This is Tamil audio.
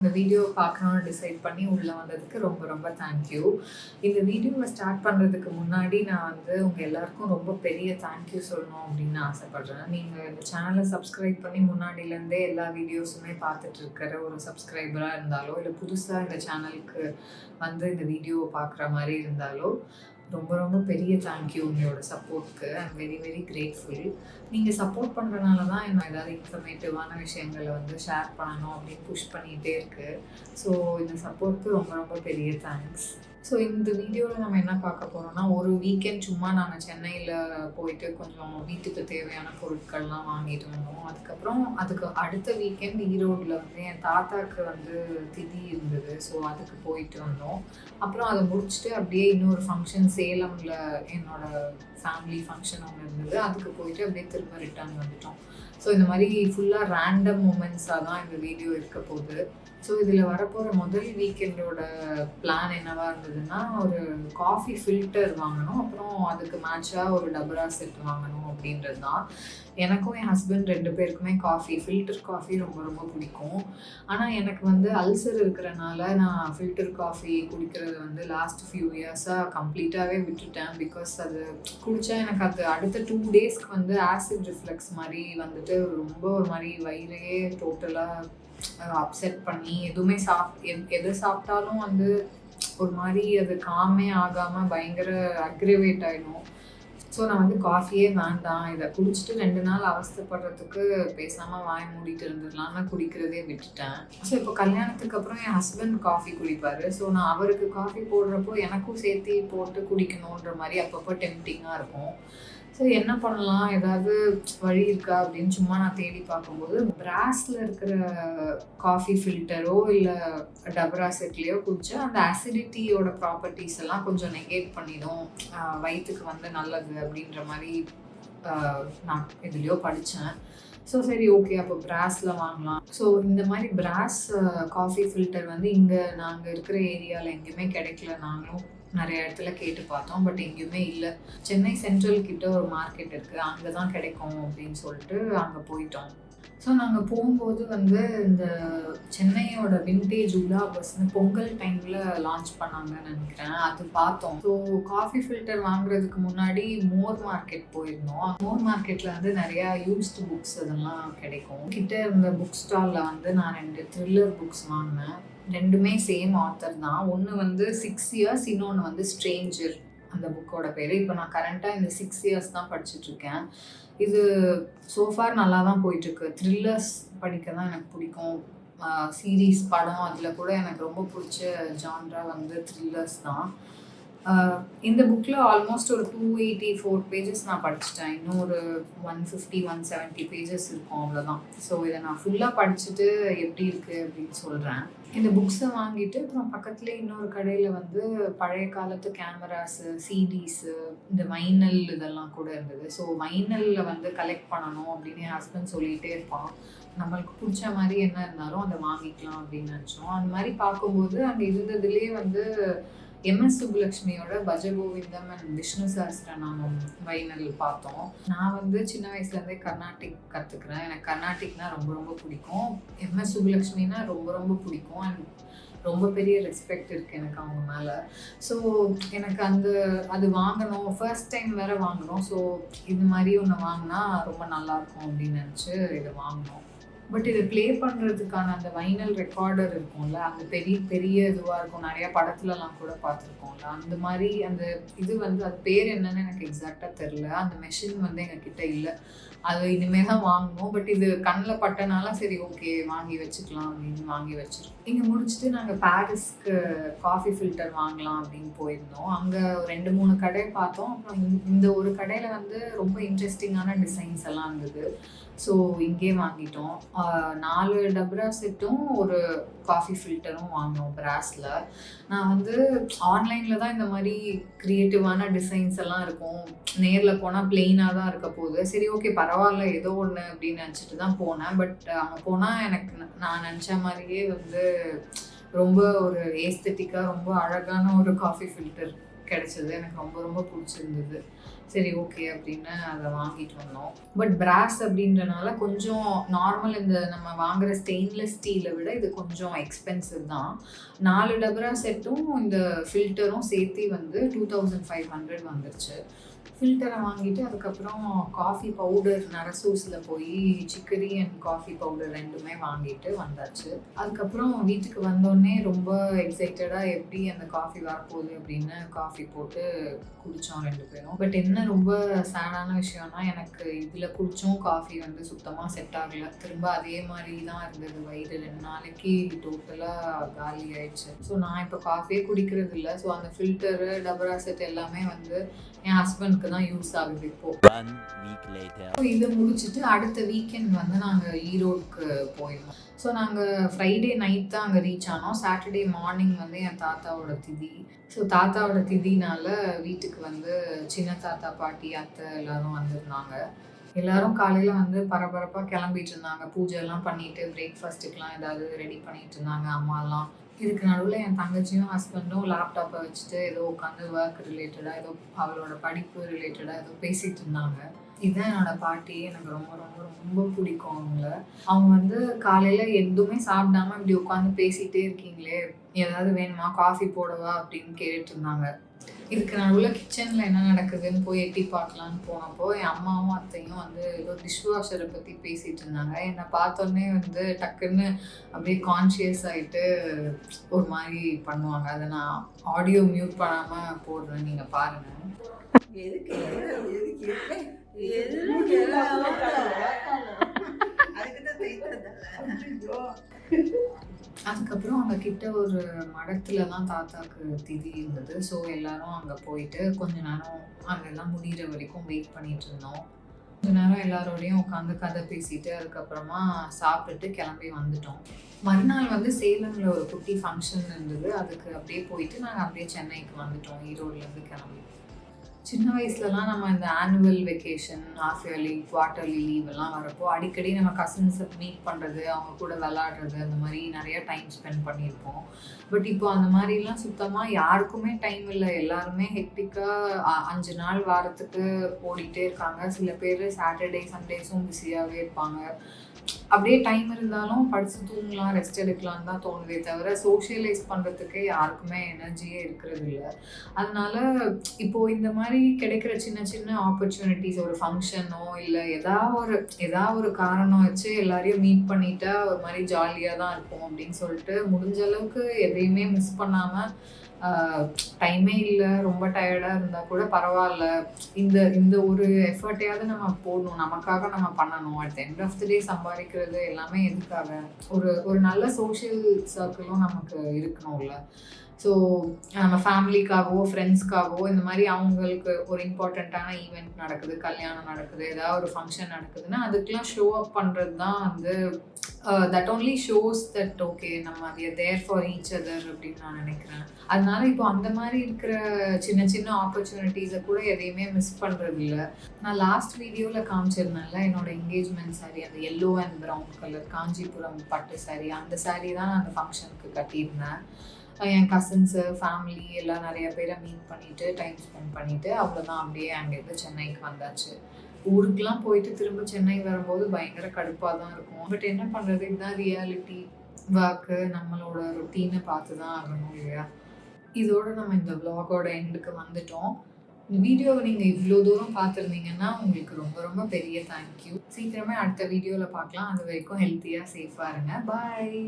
இந்த வீடியோ பார்க்கணும்னு டிசைட் பண்ணி உள்ளே வந்ததுக்கு ரொம்ப ரொம்ப தேங்க்யூ. இந்த வீடியோவை ஸ்டார்ட் பண்ணுறதுக்கு முன்னாடி நான் உங்கள் எல்லாருக்கும் ரொம்ப பெரிய தேங்க்யூ சொல்லணும் அப்படின்னு ஆசைப்பட்றேன். நீங்கள் இந்த சேனலை சப்ஸ்கிரைப் பண்ணி முன்னாடியிலேருந்தே எல்லா வீடியோஸுமே பார்த்துட்டு இருக்கிற ஒரு சப்ஸ்கிரைபராக இருந்தாலோ, இல்லை புதுசாக இந்த சேனலுக்கு இந்த வீடியோவை பார்க்குற மாதிரி இருந்தாலோ, ரொம்ப ரொம்ப பெரிய தேங்க்யூ உங்களோட சப்போர்ட்க்கு. I'm very very grateful. நீங்கள் சப்போர்ட் பண்ணுறனால தான் என்ன ஏதாவது இன்ஃபர்மேட்டிவான விஷயங்களை ஷேர் பண்ணணும் அப்படின்னு புஷ் பண்ணிகிட்டே இருக்குது. ஸோ இந்த சப்போர்ட்க்கு ரொம்ப ரொம்ப பெரிய தேங்க்ஸ். ஸோ இந்த வீடியோவில் நம்ம என்ன பார்க்க போகிறோம்னா, ஒரு வீக்கெண்ட் சும்மா நாங்கள் சென்னையில் போயிட்டு கொஞ்சம் வீட்டுக்கு தேவையான பொருட்கள்லாம் வாங்கிட்டு வந்தோம். அதுக்கப்புறம் அதுக்கு அடுத்த வீக்கெண்ட் ஈரோடில் என் தாத்தாவுக்கு திதி இருந்தது. ஸோ அதுக்கு போயிட்டு வந்தோம். அப்புறம் அதை முடிச்சுட்டு அப்படியே இன்னொரு ஃபங்க்ஷன் சேலமில் என்னோடய ஃபேமிலி ஃபங்க்ஷன் ஒன்று இருந்தது. அதுக்கு போயிட்டு அப்படியே திரும்ப ரிட்டர்ன் வந்துட்டோம். ஸோ இந்த மாதிரி ஃபுல்லாக ரேண்டம் மூமெண்ட்ஸாக தான் இந்த வீடியோ இருக்க போகுது. ஸோ இதில் வரப்போகிற முதல் வீக்கெண்டோட பிளான் என்னவா இருந்ததுன்னா, ஒரு காஃபி ஃபில்டர் வாங்கணும், அப்புறம் அதுக்கு மேட்சாக ஒரு டபரா செட் வாங்கணும் அப்படின்றது தான். எனக்கும் என் ஹஸ்பண்ட் 2 பேருக்குமே ஃபில்டர் காஃபி ரொம்ப ரொம்ப பிடிக்கும். ஆனால் எனக்கு அல்சர் இருக்கிறனால நான் ஃபில்டர் காஃபி குடிக்கிறது லாஸ்ட் ஃபியூ இயர்ஸாக கம்ப்ளீட்டாகவே விட்டுட்டேன். பிகாஸ் அது குடித்தா எனக்கு அது அடுத்த 2 டேஸ்க்கு ஆசிட் ரிஃப்ளெக்ஸ் மாதிரி ரொம்ப ஒரு மாதிரி வயிறையே டோட்டலாக அப்செட் பண்ணி எதுவுமே எது சாப்பிட்டாலும் ஒரு மாதிரி அது காமே ஆகாமல் பயங்கர அக்ரிவேட் ஆகிடும். ஸோ நான் காஃபியே வேண்டாம், இதை குடிச்சிட்டு 2 நாள் அவஸ்தைப்படுறதுக்கு பேசாமல் வாய மூடிட்டு இருந்துடலாம்னு குடிக்கிறதே விட்டுட்டேன். ஸோ இப்போ கல்யாணத்துக்கு அப்புறம் என் ஹஸ்பண்ட் காஃபி குடிப்பார். ஸோ நான் அவருக்கு காஃபி போடுறப்போ எனக்கும் சேர்த்து போட்டு குடிக்கணுன்ற மாதிரி அப்பப்போ டெம்ப்டிங்காக இருக்கும். ஸோ என்ன பண்ணலாம், ஏதாவது வழி இருக்கா அப்படின்னு சும்மா நான் தேடி பார்க்கும்போது, பிராஸில் இருக்கிற காஃபி ஃபில்டரோ இல்லை டபரா செட்லேயோ குடிச்சா அந்த அசிடிட்டியோட ப்ராப்பர்ட்டிஸ் எல்லாம் கொஞ்சம் நெகேட் பண்ணிடும், வயிற்றுக்கு நல்லது அப்படின்ற மாதிரி நான் எதுலேயோ படித்தேன். ஸோ சரி, ஓகே, அப்போ பிராஸில் வாங்கலாம். ஸோ இந்த மாதிரி பிராஸ் காஃபி ஃபில்டர் இங்கே நாங்கள் இருக்கிற ஏரியாவில் எங்கேயுமே கிடைக்கல. நாங்களும் நிறைய இடத்துல கேட்டு பார்த்தோம், பட் எங்கேயுமே இல்லை. சென்னை சென்ட்ரல் கிட்ட ஒரு மார்க்கெட் இருக்குது, அங்கே தான் கிடைக்கும் அப்படின்னு சொல்லிட்டு அங்கே போயிட்டோம். ஸோ நாங்கள் போகும்போது இந்த சென்னையோட விண்டேஜ் உலா பஸ் பொங்கல் டைமில் லான்ச் பண்ணாங்கன்னு நினைக்கிறேன், அது பார்த்தோம். ஸோ காஃபி ஃபில்டர் வாங்குறதுக்கு முன்னாடி மோர் மார்க்கெட் போயிருந்தோம். மோர் மார்க்கெட்டில் நிறையா யூஸ்டு புக்ஸ் அதெல்லாம் கிடைக்கும். கிட்ட இருந்த புக் ஸ்டாலில் நான் 2 த்ரில்லர் புக்ஸ் வாங்கினேன். 2மே சேம் ஆத்தர் தான். ஒன்று 6 இயர்ஸ், இன்னொன்று ஸ்ட்ரேஞ்சர் அந்த புக்கோட பேர். இப்போ நான் கரண்ட்டாக இந்த 6 இயர்ஸ் தான் படிச்சுட்ருக்கேன். இது சோஃபார் நல்லா தான் போயிட்டுருக்கு. த்ரில்லர்ஸ் படிக்க தான் எனக்கு பிடிக்கும். சீரீஸ், படம், அதில் கூட எனக்கு ரொம்ப பிடிச்ச ஜான்ரா த்ரில்லர்ஸ் தான். இந்த புக்கில் ஆல்மோஸ்ட் ஒரு 284 பேஜஸ் நான் படிச்சுட்டேன். இன்னும் ஒரு 150-170 பேஜஸ் இருக்கும், அவ்வளோதான். ஸோ இதை நான் ஃபுல்லாக படிச்சுட்டு எப்படி இருக்குது அப்படின்னு சொல்கிறேன். இந்த புக்ஸை வாங்கிட்டு அப்புறம் பக்கத்துலேயே இன்னொரு கடையில் பழைய காலத்து கேமராஸு, சிடிஸு, இந்த வைனல் இதெல்லாம் கூட இருந்தது. ஸோ வைனலில் கலெக்ட் பண்ணணும் அப்படின்னு என் ஹஸ்பண்ட் சொல்லிகிட்டே இருப்பான். நம்மளுக்கு பிடிச்ச மாதிரி என்ன இருந்தாலும் அதை வாங்கிக்கலாம் அப்படின்னு நினச்சோம். அந்த மாதிரி பார்க்கும்போது அங்கே இருந்ததுலேயே எம்எஸ் சுப்புலக்ஷ்மியோட பஜகோவிந்தம் அண்ட் விஷ்ணு சஹஸ்ரநாமம் வைனல் பார்த்தோம். நான் சின்ன வயசுலேருந்தே கர்நாடிக் கற்றுக்குறேன். எனக்கு கர்நாடிக்னா ரொம்ப ரொம்ப பிடிக்கும். எம்எஸ் சுப்புலக்ஷ்மினா ரொம்ப ரொம்ப பிடிக்கும். அண்ட் ரொம்ப பெரிய ரெஸ்பெக்ட் இருக்குது எனக்கு அவங்க மேலே. ஸோ எனக்கு அது வாங்கணும், ஃபர்ஸ்ட் டைம் வேறு வாங்கணும். ஸோ இது மாதிரி ஒன்று வாங்கினா ரொம்ப நல்லாயிருக்கும் அப்படின்னு நினச்சி இதை வாங்கினோம். பட் இதை ப்ளே பண்ணுறதுக்கான அந்த வைனல் ரெக்கார்டர் இருக்கும்ல, அந்த பெரிய பெரிய இதுவாக இருக்கும், நிறையா படத்துலலாம் கூட பார்த்துருக்கோம்ல, அந்த மாதிரி அந்த இது அது பேர் என்னன்னு எனக்கு எக்ஸாக்டாக தெரில. அந்த மெஷின் எங்ககிட்ட இல்லை. அது இனிமேல் தான் வாங்கணும். பட் இது கண்ணில் பட்டனால சரி, ஓகே, வாங்கி வச்சுக்கலாம் அப்படின்னு வாங்கி வச்சுருக்கோம். இங்கே முடிச்சுட்டு நாங்கள் பாரிஸ்க்கு காஃபி ஃபில்டர் வாங்கலாம் அப்படின்னு போயிருந்தோம். அங்கே 2-3 கடை பார்த்தோம். அப்புறம் இந்த ஒரு கடையில் ரொம்ப இன்ட்ரெஸ்டிங்கான டிசைன்ஸ் எல்லாம் இருந்தது. ஸோ இங்கே வாங்கிட்டோம். 4 டபரா செட்டும் ஒரு காஃபி ஃபில்டரும் வாங்கினோம் பிராஸில். நான் ஆன்லைனில் தான் இந்த மாதிரி க்ரியேட்டிவான டிசைன்ஸ் எல்லாம் இருக்கும், நேரில் போனால் பிளெயினாக தான் இருக்க போகுது. சரி, ஓகே, பரவாயில்ல, ஏதோ ஒன்று அப்படின்னு நினச்சிட்டு தான் போனேன். பட் அங்கே போனால் எனக்கு நான் நினச்ச மாதிரியே ரொம்ப ஒரு ஏஸ்தட்டிக்காக ரொம்ப அழகான ஒரு காஃபி ஃபில்டர் கிடைச்சது. எனக்கு ரொம்ப ரொம்ப பிடிச்சிருந்தது. சரி ஓகே அப்படின்னு அதை வாங்கிட்டு வந்தோம். பட் பிராஸ் அப்படின்றனால கொஞ்சம் நார்மல் இந்த நம்ம வாங்குற ஸ்டெயின்லெஸ் ஸ்டீலை விட இது கொஞ்சம் எக்ஸ்பென்சிவ் தான். 4 டபரா செட்டும் இந்த ஃபில்டரும் சேர்த்து வந்து 2500 வந்துருச்சு. ஃபில்டரை வாங்கிட்டு அதுக்கப்புறம் காஃபி பவுடர் நரசூஸில் போய் சிக்கரி அண்ட் காஃபி பவுடர் 2மே வாங்கிட்டு வந்தாச்சு. அதுக்கப்புறம் வீட்டுக்கு வந்தோடனே ரொம்ப எக்ஸைட்டடாக எப்படி அந்த காஃபி வரப்போகுது அப்படின்னு காஃபி போட்டு குடித்தோம் 2 பேரும். பட் என்ன ரொம்ப சேடான விஷயம்னா எனக்கு இதில் குடித்தோம் காஃபி வந்து சுத்தமாக செட் ஆகலை. திரும்ப அதே மாதிரி தான் இருந்தது. வயிறு 2 நாளைக்கு டோட்டலாக காலி ஆயிடுச்சு. ஸோ நான் இப்போ காஃபியே குடிக்கிறது இல்லை. ஸோ அந்த ஃபில்டரு டபரா செட் எல்லாமே வந்து என் ஹஸ்பண்ட்க்கு தான் யூஸ் ஆகுது இப்போ. இதை முடிச்சுட்டு அடுத்த வீக்கெண்ட் வந்து நாங்கள் ஈரோடுக்கு போயிருந்தோம். ஸோ நாங்கள் ஃப்ரைடே நைட் தான் அங்கே ரீச் ஆனோம். சாட்டர்டே மார்னிங் வந்து என் தாத்தாவோட திதி. ஸோ தாத்தாவோட திதினால வீட்டுக்கு வந்து சின்ன தாத்தா பாட்டி அத்தை எல்லாரும் வந்திருந்தாங்க. எல்லாரும் காலையில் வந்து பரபரப்பாக கிளம்பிட்டு இருந்தாங்க. பூஜைலாம் பண்ணிட்டு பிரேக்ஃபாஸ்ட்டுக்கெலாம் ஏதாவது ரெடி பண்ணிட்டு இருந்தாங்க அம்மாலாம். இதுக்கு நடுவில் என் தங்கச்சியும் ஹஸ்பண்டும் லேப்டாப்பை வச்சுட்டு ஏதோ உட்காந்து ஒர்க் ரிலேட்டடாக ஏதோ அவளோட படிப்பு ரிலேட்டடாக ஏதோ பேசிகிட்டு இருந்தாங்க. இதுதான் என்னோட பாட்டி. எனக்கு ரொம்ப ரொம்ப ரொம்ப பிடிக்கும் அவங்கள. அவங்க வந்து காலையில் எதுவுமே சாப்பிடாம இப்படி உட்காந்து பேசிகிட்டே இருக்கீங்களே, ஏதாவது வேணுமா, காஃபி போடவா அப்படின்னு கேட்டுட்டு இருந்தாங்க. இதுக்கு நடுவில் கிச்சனில் என்ன நடக்குதுன்னு போய் எட்டி பார்க்கலான்னு போனப்போ என் அம்மாவும் அத்தையும் வந்து ஏதோ டிஷ்வாஷரை பற்றி பேசிகிட்டு இருந்தாங்க. என்னை பார்த்தோன்னே வந்து டக்குன்னு அப்படியே கான்ஷியஸ் ஆகிட்டு ஒரு மாதிரி பண்ணுவாங்க. அதை நான் ஆடியோ மியூட் பண்ணாமல் போடுறேன், நீங்கள் பாருங்கள். அதுக்கப்புறம் அவங்க கிட்ட ஒரு மடத்துல தான் தாத்தாக்கு திதி இருந்தது. ஸோ எல்லாரும் அங்கே போயிட்டு கொஞ்ச நேரம் அங்கெல்லாம் முடிகிற வரைக்கும் வெயிட் பண்ணிட்டு இருந்தோம். கொஞ்ச நேரம் எல்லாரோடையும் உட்காந்து கதை பேசிட்டு அதுக்கப்புறமா சாப்பிட்டுட்டு கிளம்பி வந்துட்டோம். மறுநாள் வந்து சேலமில் ஒரு குட்டி ஃபங்க்ஷன் இருந்தது. அதுக்கு அப்படியே போயிட்டு நாங்கள் அப்படியே சென்னைக்கு வந்துட்டோம் ஈரோடுலேருந்து கிளம்பி. சின்ன வயசுலலாம் நம்ம இந்த annual vacation, half yearly, quarterly leave எல்லாம் வரப்போ அடிக்கடி நம்ம கசின்ஸை மீட் பண்ணுறது, அவங்க கூட விளாடுறது, அந்த மாதிரி நிறைய டைம் ஸ்பெண்ட் பண்ணியிருப்போம். பட் இப்போ அந்த மாதிரிலாம் சுத்தமாக யாருக்குமே டைம் இல்லை. எல்லாருமே ஹெக்டிக்காக 5 நாள் வாரத்துக்கு ஓடிட்டே இருக்காங்க. சில பேர் சாட்டர்டே சண்டேஸும் பிஸியாகவே இருப்பாங்க. அப்படியே டைம் இருந்தாலும் படித்து தூங்கலாம், ரெஸ்ட் எடுக்கலான்னு தான் தோணுதே தவிர சோஷியலைஸ் பண்ணுறதுக்கு யாருக்குமே எனர்ஜியே இருக்கிறது இல்லை. அதனால இப்போது இந்த மாதிரி கிடைக்கிற சின்ன சின்ன ஆப்பர்ச்சுனிட்டிஸ், ஒரு ஃபங்க்ஷனோ இல்லை ஏதாவது ஒரு காரணம் வச்சு எல்லாரையும் மீட் பண்ணிட்டா ஒரு மாதிரி ஜாலியாக தான் இருக்கும் அப்படின்னு சொல்லிட்டு முடிஞ்ச அளவுக்கு எதையுமே மிஸ் பண்ணாமல் டைமே இல்லை, ரொம்ப டயர்டாக இருந்தால் கூட பரவாயில்ல, இந்த ஒரு எஃபர்ட்டையாவது நம்ம போடணும், நமக்காக நம்ம பண்ணணும். அட் எண்ட் ஆஃப் தி டே சம்பாதிக்கிறது எல்லாமே எதுக்காக, ஒரு நல்ல சோஷியல் சர்க்கிளும் நமக்கு இருக்கணும்ல. ஸோ நம்ம ஃபேமிலிக்காகவோ ஃப்ரெண்ட்ஸ்க்காகவோ இந்த மாதிரி அவங்களுக்கு ஒரு இம்பார்ட்டண்ட்டான ஈவெண்ட் நடக்குது, கல்யாணம் நடக்குது, ஏதாவது ஒரு ஃபங்க்ஷன் நடக்குதுன்னா அதுக்கெலாம் ஷோ அப் பண்ணுறது தான் வந்து that only shows that okay நம்ம we are there for each other அப்படின்னு நான் நினைக்கிறேன். அதனால இப்போ அந்த மாதிரி இருக்கிற சின்ன சின்ன ஆப்பர்ச்சுனிட்டிஸை கூட எதையுமே மிஸ் பண்ணுறது இல்லை. நான் லாஸ்ட் வீடியோவில் காமிச்சிருந்தேன்ல என்னோட என்கேஜ்மெண்ட் சாரீ, அந்த yellow and brown colour Kanchipuram பட்டு சாரீ, அந்த சாரீ தான் நான் அந்த ஃபங்க்ஷனுக்கு கட்டியிருந்தேன். என் கசின்ஸு, ஃபேமிலி எல்லாம் நிறைய பேரை மீட் பண்ணிவிட்டு டைம் ஸ்பெண்ட் பண்ணிவிட்டு அவ்வளோதான் அப்படியே அங்கேருந்து சென்னைக்கு வந்தாச்சு. ஊருக்கெலாம் போயிட்டு திரும்ப சென்னை வரும்போது பயங்கர கடுப்பாக தான் இருக்கும். பட் என்ன பண்ணுறது, இதுதான் ரியாலிட்டி. ஒர்க்கு, நம்மளோட ரொட்டீனை பார்த்து தான் ஆகணும் இல்லையா. இதோடு நம்ம இந்த விலாகோட எண்டுக்கு வந்துட்டோம். இந்த வீடியோவை நீங்கள் இவ்வளோ தூரம் பார்த்துருந்தீங்கன்னா உங்களுக்கு ரொம்ப ரொம்ப பெரிய தேங்க்யூ. சீக்கிரமே அடுத்த வீடியோவில் பார்க்கலாம். அது வரைக்கும் ஹெல்த்தியாக சேஃபாக இருங்க. பாய்.